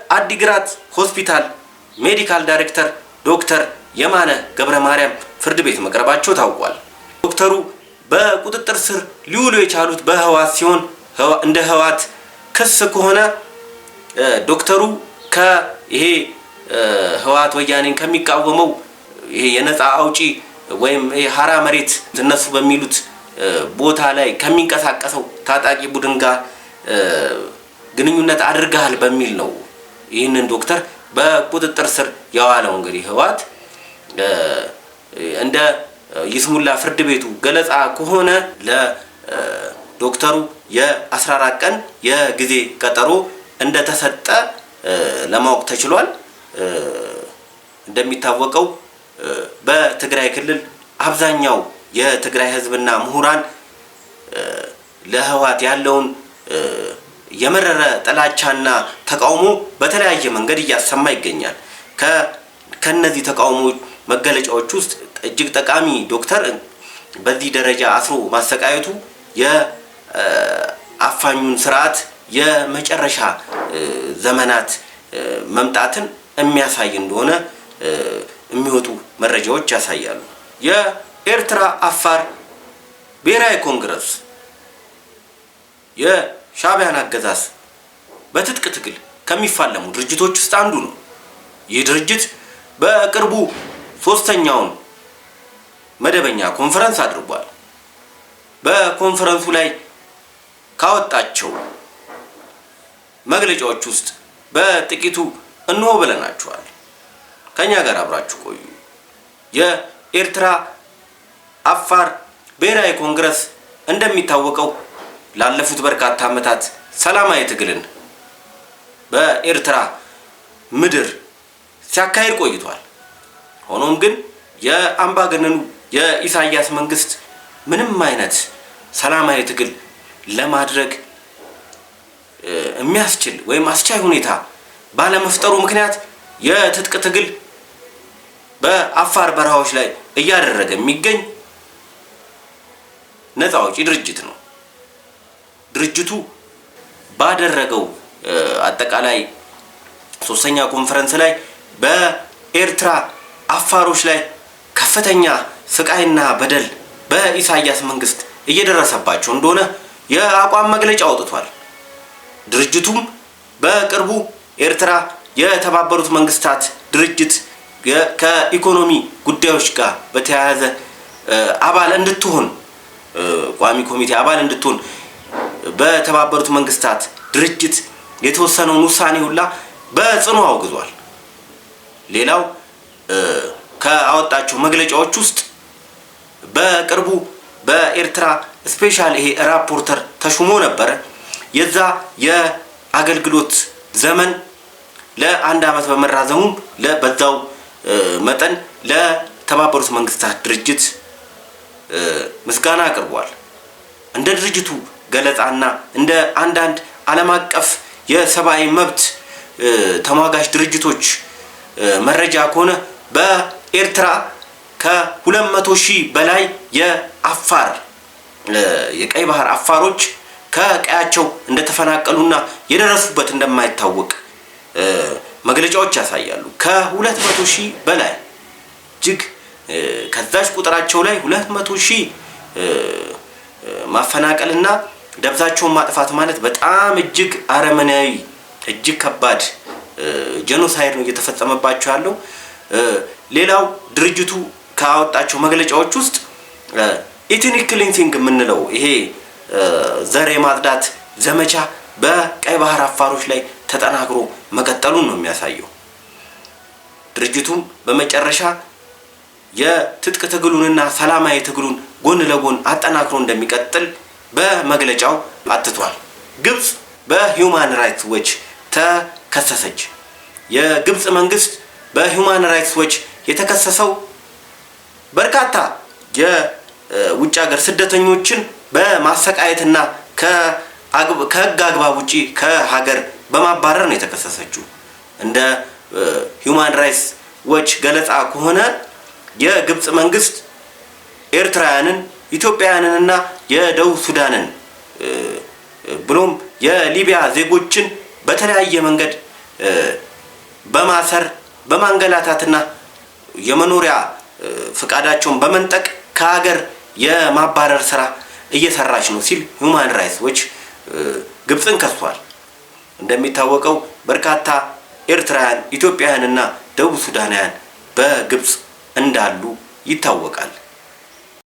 የአዲግራት ሆስፒታል ሜዲካል ዳይሬክተር ዶክተር የማነ ገብረ ማርያም ፍርድ ቤት መቅረባቸው ታውቋል። ዶክተሩ በቁጥጥር ስር ሊውሉ የቻሉት በህወሓት ሲሆን እንደ ህወሓት ክስ ከሆነ ዶክተሩ ከይሄ ህወሓት ወያኔን ከሚቃወመው ይሄ የነፃ አውጪ ወይም ሀራ መሬት እነሱ በሚሉት ቦታ ላይ ከሚንቀሳቀሰው ታጣቂ ቡድን ጋር ግንኙነት አድርገሃል በሚል ነው ይህንን ዶክተር በቁጥጥር ስር ያዋለው። እንግዲህ ህወሓት እንደ ይስሙላ ፍርድ ቤቱ ገለጻ ከሆነ ለዶክተሩ የ14 ቀን የጊዜ ቀጠሮ እንደተሰጠ ለማወቅ ተችሏል። እንደሚታወቀው በትግራይ ክልል አብዛኛው የትግራይ ህዝብና ምሁራን ለህወሓት ያለውን የመረረ ጥላቻና ተቃውሞ በተለያየ መንገድ እያሰማ ይገኛል። ከነዚህ ተቃውሞ መገለጫዎች ውስጥ እጅግ ጠቃሚ ዶክተር በዚህ ደረጃ አስሮ ማሰቃየቱ የአፋኙን ስርዓት የመጨረሻ ዘመናት መምጣትን የሚያሳይ እንደሆነ የሚወጡ መረጃዎች ያሳያሉ። የኤርትራ አፋር ብሔራዊ ኮንግረስ የሻዕቢያን አገዛዝ በትጥቅ ትግል ከሚፋለሙ ድርጅቶች ውስጥ አንዱ ነው። ይህ ድርጅት በቅርቡ 3ኛውን መደበኛ ኮንፈረንስ አድርጓል። በኮንፈረንሱ ላይ ካወጣቸው መግለጫዎች ውስጥ በጥቂቱ እንሆ ብለናቸዋል። ከኛ ጋር አብራችሁ ቆዩ። የኤርትራ አፋር ብሔራዊ ኮንግረስ እንደሚታወቀው ላለፉት በርካታ ዓመታት ሰላማዊ ትግልን በኤርትራ ምድር ሲያካሂድ ቆይቷል። ሆኖም ግን የአምባገነኑ የኢሳያስ መንግስት ምንም አይነት ሰላማዊ ትግል ለማድረግ የሚያስችል ወይም አስቻይ ሁኔታ ባለመፍጠሩ ምክንያት የትጥቅ ትግል በአፋር በረሃዎች ላይ እያደረገ የሚገኝ ነፃ አውጪ ድርጅት ነው። ድርጅቱ ባደረገው አጠቃላይ 3ኛ ኮንፈረንስ ላይ በኤርትራ አፋሮች ላይ ከፍተኛ ስቃይና በደል በኢሳያስ መንግስት እየደረሰባቸው እንደሆነ የአቋም መግለጫ አውጥቷል። ድርጅቱም በቅርቡ ኤርትራ የተባበሩት መንግስታት ድርጅት ከኢኮኖሚ ጉዳዮች ጋር በተያያዘ አባል እንድትሆን ቋሚ ኮሚቴ አባል እንድትሆን በተባበሩት መንግስታት ድርጅት የተወሰነውን ውሳኔ ሁላ በጽኑ አውግዟል። ሌላው ከአወጣቸው መግለጫዎች ውስጥ በቅርቡ በኤርትራ ስፔሻል ይሄ ራፖርተር ተሹሞ ነበር። የዛ የአገልግሎት ዘመን ለ1 ዓመት በመራዘሙም በዛው መጠን ለተባበሩት መንግስታት ድርጅት ምስጋና አቅርቧል። እንደ ድርጅቱ ገለጻና እንደ አንዳንድ ዓለም አቀፍ የሰብአዊ መብት ተሟጋች ድርጅቶች መረጃ ከሆነ በኤርትራ ከ200,000 በላይ የአፋር የቀይ ባህር አፋሮች ከቀያቸው እንደተፈናቀሉና የደረሱበት እንደማይታወቅ መግለጫዎች ያሳያሉ። ከ200,000 በላይ እጅግ ከዛች ቁጥራቸው ላይ 200,000 ማፈናቀልና ደብዛቸውን ማጥፋት ማለት በጣም እጅግ አረመናዊ እጅግ ከባድ ጄኖሳይድ ነው እየተፈጸመባቸው ያለው። ሌላው ድርጅቱ ካወጣቸው መግለጫዎች ውስጥ ኢትኒክ ክሊንሲንግ የምንለው ይሄ ዘር የማጽዳት ዘመቻ በቀይ ባህር አፋሮች ላይ ተጠናክሮ መቀጠሉን ነው የሚያሳየው። ድርጅቱም በመጨረሻ የትጥቅ ትግሉንና ሰላማዊ ትግሉን ጎን ለጎን አጠናክሮ እንደሚቀጥል በመግለጫው አትቷል። ግብጽ በሂውማን ራይትስ ዎች ተከሰሰች። የግብጽ መንግስት በሂውማን ራይትስ ዎች የተከሰሰው በርካታ የውጭ ሀገር ስደተኞችን በማሰቃየትና ከህግ አግባብ ውጪ ከሀገር በማባረር ነው የተከሰሰችው። እንደ ሂውማን ራይትስ ዎች ገለጻ ከሆነ የግብጽ መንግስት ኤርትራውያንን፣ ኢትዮጵያውያንንና የደቡብ ሱዳንን ብሎም የሊቢያ ዜጎችን በተለያየ መንገድ በማሰር በማንገላታትና የመኖሪያ ፍቃዳቸውን በመንጠቅ ከሀገር የማባረር ስራ እየሰራች ነው ሲል ሁማን ራይትስ ዎች ግብፅን ከሷል። እንደሚታወቀው በርካታ ኤርትራውያን፣ ኢትዮጵያውያንና ደቡብ ሱዳናውያን በግብፅ እንዳሉ ይታወቃል።